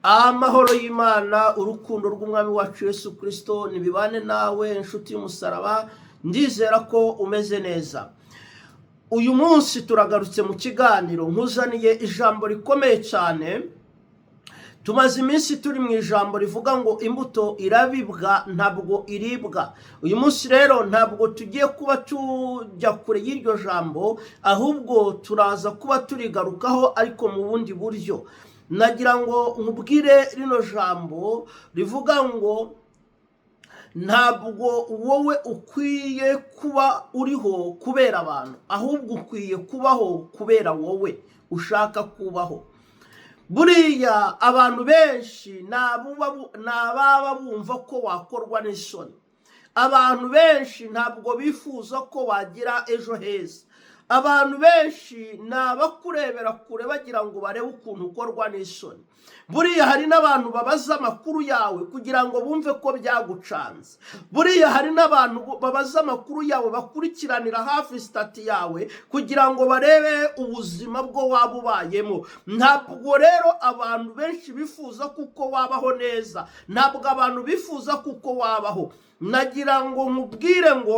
Amahoro y'Imana, urukundo rw'umwami wacu Yesu Kristo nibibane nawe inshuti y'umusaraba. Ndizera ko umeze neza. Uyu munsi turagarutse mu kiganiro nkuzaniye ijambo rikomeye cyane. Tumaze iminsi turi mu ijambo rivuga ngo imbuto irabibwa ntabwo iribwa. Uyu munsi rero ntabwo tugiye kuba tujya kure y'iryo jambo, ahubwo turaza kuba turigarukaho ariko mu bundi buryo. Nagira ngo nkubwire rino jambo rivuga ngo ntabwo wowe ukwiye kuba uriho kubera abantu, ahubwo ukwiye kubaho kubera wowe ushaka kubaho. Buriya abantu benshi nababa bumva ko wakorwa n'isoni. Abantu benshi ntabwo bifuza ko wagira ejo heza. Abantu benshi nabakurebera kure bagira ngo barebe ukuntu ukorwa n'isoni. Buriya hari n'abantu babaza amakuru yawe kugira ngo bumve ko byagucanze. Buriya hari n'abantu babaza amakuru yawe bakurikiranira hafi stati yawe kugira ngo barebe ubuzima bwo waba ubayemo. Ntabwo rero abantu benshi bifuza kuko wabaho neza. Ntabwo abantu bifuza kuko wabaho. Nagira ngo nkubwire ngo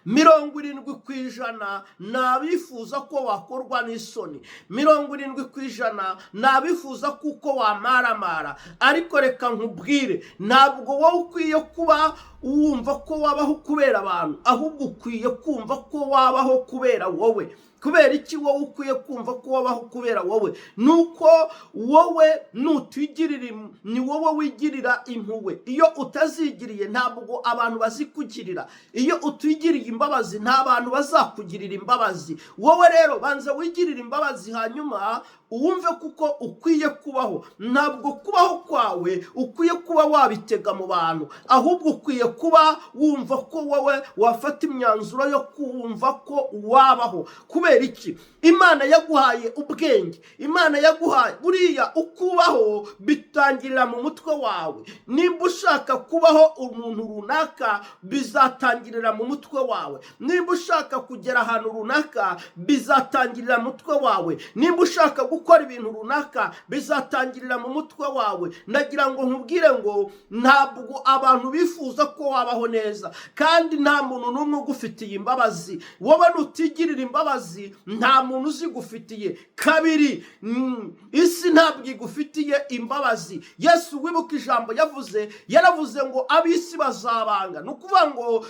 70% nabifuza ko wakorwa n'isoni. 70% nabifuza kuko wamaramara. Ariko reka nkubwire, ntabwo wowe ukwiye kuba wumva ko wabaho kubera abantu, ahubwo ukwiye kumva ko wabaho kubera wowe. Kubera iki wowe ukwiye kumva ko wabaho kubera wowe? Nuko wowe nutwigirira, ni wowe wigirira impuhwe. Iyo utazigiriye ntabwo abantu bazikugirira. Iyo utwigiriye imbabazi nta bantu bazakugirira imbabazi. Wowe rero banza wigirira imbabazi, hanyuma uwumve kuko ukwiye kubaho. Ntabwo kubaho kwawe ukwiye kuba wabitega mu bantu, ahubwo ukwiye kuba wumva ko wowe wafata imyanzuro yo kumva ko wabaho. Kubera iki? Imana yaguhaye ubwenge, Imana yaguhaye buriya ukubaho bitangirira mu mutwe wawe. Nimba ushaka kubaho umuntu runaka bizatangirira mu mutwe wawe. Nimba ushaka kugera ahantu runaka bizatangirira mu mutwe wawe. Nimba ushaka gukora ibintu runaka bizatangirira mu mutwe wawe. Nagira ngo nkubwire ngo ntabwo abantu bifuza ko wabaho neza, kandi nta muntu n'umwe ugufitiye imbabazi. Wowe nutigirira imbabazi nta muntu uzigufitiye. Kabiri, isi ntabwo igufitiye imbabazi. Yesu wibuka ijambo yaravuze ngo ab'isi bazabanga. Nukuvuga ngo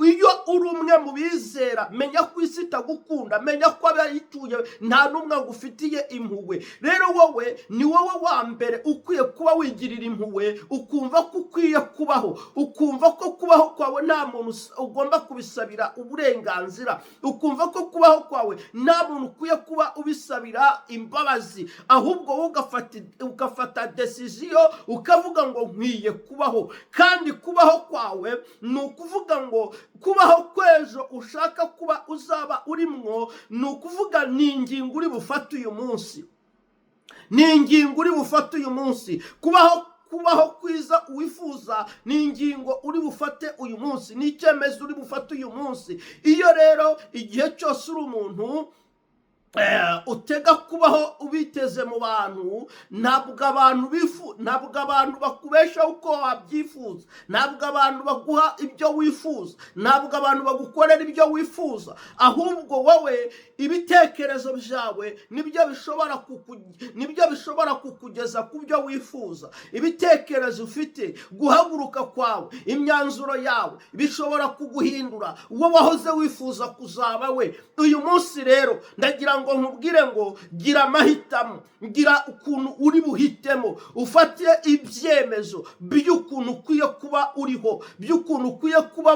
iyo uri umwe mu bizera, menya ko isi itagukunda, menya ko abayituye nta n'umwe agufitiye impuhwe. Rero wowe ni wowe wa mbere ukwiye kuba wigirira impuhwe, ukumva ko ukwiye kubaho, ukumva ko kubaho kwawe nta muntu ugomba kubisabira uburenganzira, ukumva ko kubaho kwawe nta muntu ukwiye kuba ubisabira imbabazi, ahubwo wowe ugafata decision ukavuga ngo nkwiye kubaho. Kandi kubaho kwawe ni ukuvuga ngo kubaho kwejo ushaka kuba uzaba urimwo, ni ukuvuga ni ingingo uri bufate uyu munsi. Ni ingingo uri bufate uyu munsi. Kubaho kwiza wifuza ni ingingo uri bufate uyu munsi, ni icyemezo uri bufate uyu munsi. Iyo rero igihe cyose uri umuntu utega kubaho ubiteze mu bantu, ntabwo abantu bakubesha uko wabyifuza, ntabwo abantu baguha ibyo wifuza, ntabwo abantu bagukorera ibyo wifuza, ahubwo wowe ibitekerezo byawe nibyo bishobora kukugeza ku byo wifuza. Ibitekerezo ufite, guhaguruka kwawe, imyanzuro yawe bishobora kuguhindura uwo wahoze wifuza kuzaba we. Uyu munsi rero ndagira ngo nkubwire ngo gira amahitamo, gira ukuntu uri buhitemo, ufate ibyemezo by'ukuntu ukwiye kuba uriho, by'ukuntu ukwiye kuba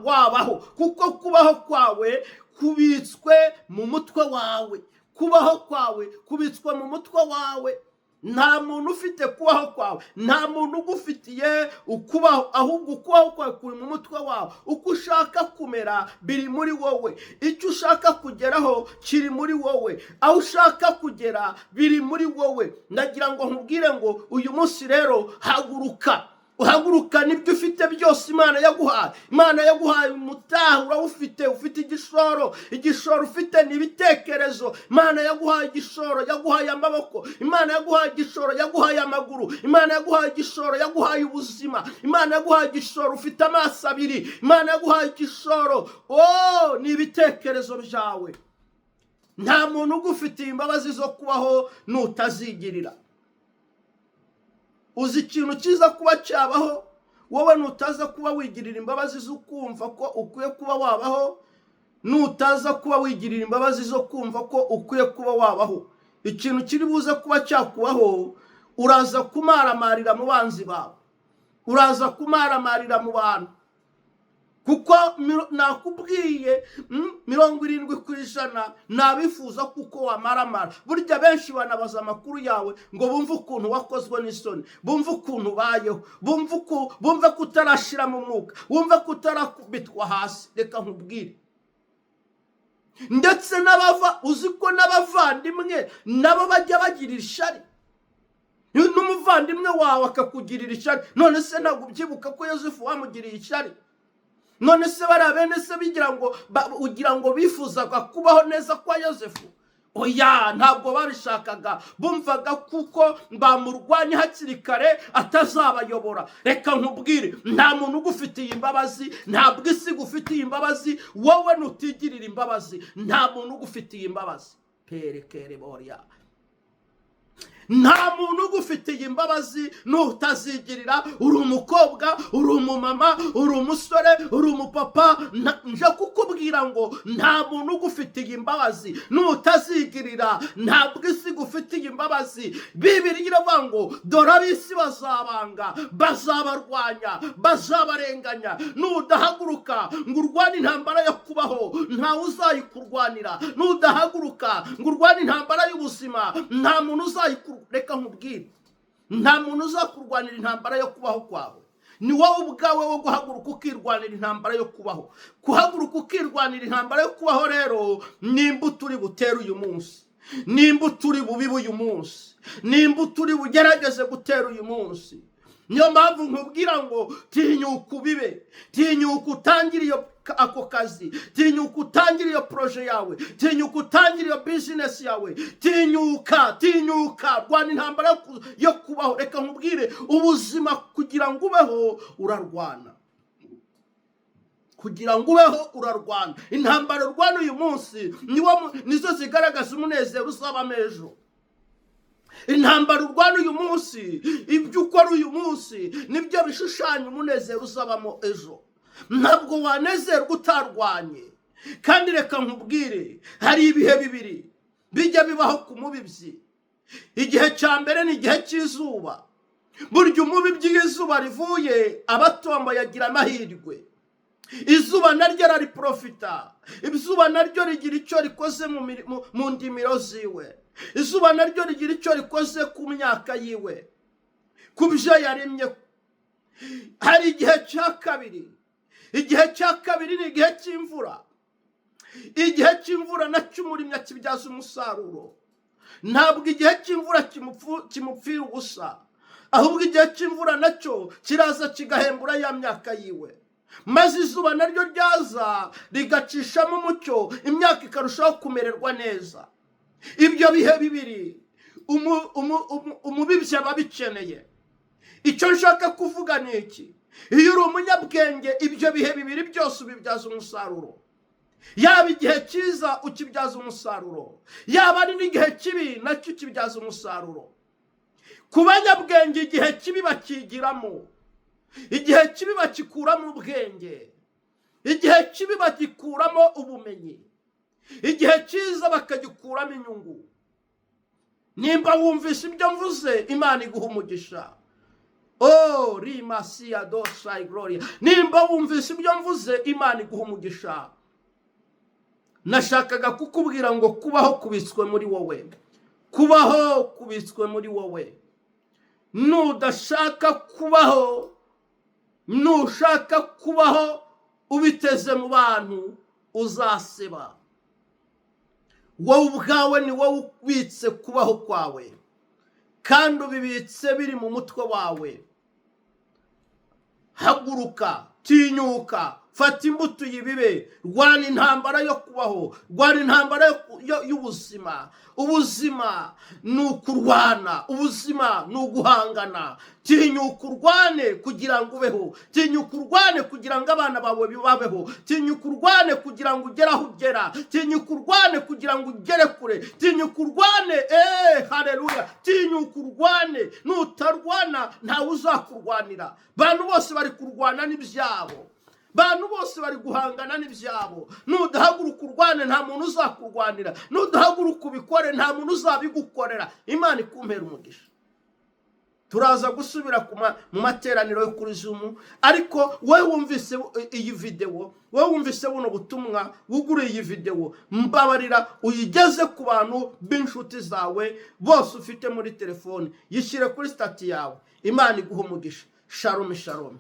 wabaho. Kuko kubaho kwawe kubitswe mu mutwe wawe. Kubaho kwawe kubitswe mu mutwe wawe. Nta muntu ufite kubaho kwawe, nta muntu ugufitiye ukubaho, ahubwo kubaho kwawe kuri mu mutwe wawe. Uko ushaka kumera biri muri wowe, icyo ushaka kugeraho kiri muri wowe, aho ushaka kugera biri muri wowe. Ndagira ngo nkubwire ngo uyu munsi rero haguruka uhagurukana ibyo ufite byose Imana yaguhaye. Imana yaguhaye umutaha, urawufite, ufite igishoro ufite ni ibitekerezo. Imana yaguhaye igishoro, yaguhaye amaboko. Imana yaguhaye igishoro, yaguhaye amaguru. Imana yaguhaye igishoro, yaguhaye ubuzima. Imana yaguhaye igishoro, ufite amaso abiri. Imana yaguhaye igishoro, ni ibitekerezo byawe. Nta muntu ugufitiye imbabazi zo kubaho nutazigirira. Uzi ikintu kiza kuba cyabaho wowe nutaza kuba wigirira imbabazi zo kumva ko ukwiye kuba wabaho, nutaza kuba wigirira imbabazi zo kumva ko ukwiye kuba wabaho, ikintu kiri buze kuba cyakubaho, uraza kumaramarira mu banzi bawe, uraza kumaramarira mu bantu. Kuko nakubwiye 70% nabifuza kuko wamaramara. Burya benshi banabaza amakuru yawe ngo bumve ukuntu wakozwe n'isoni, bumve ukuntu bayeho, bumve kutarashira mu mwuka, bumve kutarakubitwa hasi. Reka nkubwire, ndetse uziko n'abavandimwe nabo bajya bagirira ishari. N'umuvandimwe wawe akakugirira ishari. None se ntabwo ubyibuka ko Yosefu wamugiriye ishari? None se bene se ugira ngo bifuzaga kubaho neza kwa Yosefu? Oya, ntabwo babishakaga. Bumvaga kuko bamurwanya hakiri kare atazabayobora. Reka nkubwire, nta muntu ugufitiye imbabazi, ntabwo isi gufitiye imbabazi, wowe nutigirira imbabazi nta muntu ugufitiye imbabazi. Perekere boria, nta muntu ugufitiye imbabazi nutazigirira. Uri umukobwa, uri umumama, uri umusore, uri umupapa, nje kukubwira ngo nta muntu ugufitiye imbabazi nutazigirira. Ntabwo isi gufitiye imbabazi. Bibiliya iravuga ngo dore ab'isi bazabanga, bazabarwanya, bazabarenganya. Nudahaguruka ngo urwane intambara yo kubaho, ntawe uzayikurwanira. Nudahaguruka ngo urwane intambara y'ubuzima, nta muntu uzayikurwanira. Reka nkubwire, nta muntu uzakurwanira intambara yo kubaho kwawe. Ni wowe ubwawe wo guhaguruka ukirwanira intambara yo kubaho. Kuhaguruka ukirwanira intambara yo kubaho rero nimba turi butera uyu munsi, nimba turi bubibe uyu munsi, nimba turi bugerageze gutera uyu munsi. Niyo mpamvu nkubwira ngo tinyuka ubibe, tinyuka utangire ako kazi, tinyuka utangire iyo proje yawe, tinyuka utangire iyo business yawe, tinyuka rwana intambara yo kubaho. Reka nkubwire, ubuzima kugira ngo ubeho urarwana, kugira ngo ubeho urarwana. Intambara urwana uyu munsi nizo zigaragaza umunezero uzabamo ejo. Intambara urwana uyu munsi, ibyo ukora uyu munsi nibyo bishushanya umunezero uzabamo ejo. Ntabwo wanezerwa utarwanye. Kandi reka nkubwire, hari ibihe bibiri bijya bibaho ku mubibyi. Igihe cya mbere ni igihe cy'izuba. Burya umubibyi izuba rivuye abatomba yagira amahirwe. Izuba naryo rariprofita. Izuba naryo rigira icyo rikoze mu ndimiro ziwe. Izuba naryo rigira icyo rikoze ku myaka yiwe, ku byo yaremye. Hari igihe cya kabiri. Igihe cya kabiri ni igihe cy'imvura. Igihe cy'imvura nacyo umuremyi akibyaza umusaruro. Ntabwo igihe cy'imvura kimupfira ubusa, ahubwo igihe cy'imvura nacyo kiraza kigahembura ya myaka yiwe. Maze izuba naryo ryaza rigacishamo umucyo, imyaka ikarushaho kumererwa neza. Ibyo bihe bibiri umubibyi aba abikeneye. Icyo nshaka kuvuga ni iki: iyo uri umunyabwenge, ibyo bihe bibiri byose ubibyaza umusaruro. Yaba igihe cyiza ukibyaza umusaruro, yaba ari n'igihe kibi nacyo ukibyaza umusaruro. Ku banyabwenge igihe kibi bakigiramo, igihe kibi bakikuramo ubwenge, igihe kibi bagikuramo ubumenyi, igihe cyiza bakagikuramo inyungu. Nimba wumvise ibyo mvuze, Imana iguha umugisha. Rimasia dosai gloria. Nimba wumvise ibyo mvuze, Imana iguha umugisha. Nashakaga kukubwira ngo kubaho kubitswe muri wowe, kubaho kubitswe muri wowe. Nudashaka kubaho, nushaka kubaho ubiteze mu bantu, uzaseba. Wowe ubwawe ni wowe ubitse kubaho kwawe, kandi ubibitse biri mu mutwe wawe. haguruka, tinyuka, fata imbuto yibibe, rwana intambara yo kubaho, rwana intambara y'ubuzima. Ubuzima ni ukurwana, ubuzima ni uguhangana. Tinyuka urwane kugira ngo ubeho, tinyuka urwane kugira ngo abana bawe babeho, tinyuka urwane kugira ngo ugere aho ugera, tinyuka urwane kugira ngo ugere kure, tinyuka urwane. Haleluya! Tinyuka urwane, nutarwana ntawe uzakurwanira. Bantu bose bari kurwana n'ibyabo, bantu bose bari guhangana n'ibyabo. Nudahaguruka urwane nta muntu uzakurwanira, nudahaguruka ubikore nta muntu uzabigukorera. Imana ikumpera umugisha. Turaza gusubira mu materaniro yo kuri Zoom, ariko wowe wumvise iyi video, wowe wumvise buno butumwa, wuguriye iyi video, mbabarira uyigeze ku bantu b'inshuti zawe bose ufite muri telefone, yishyire kuri stati yawe. Imana iguha umugisha. Shalom shalom.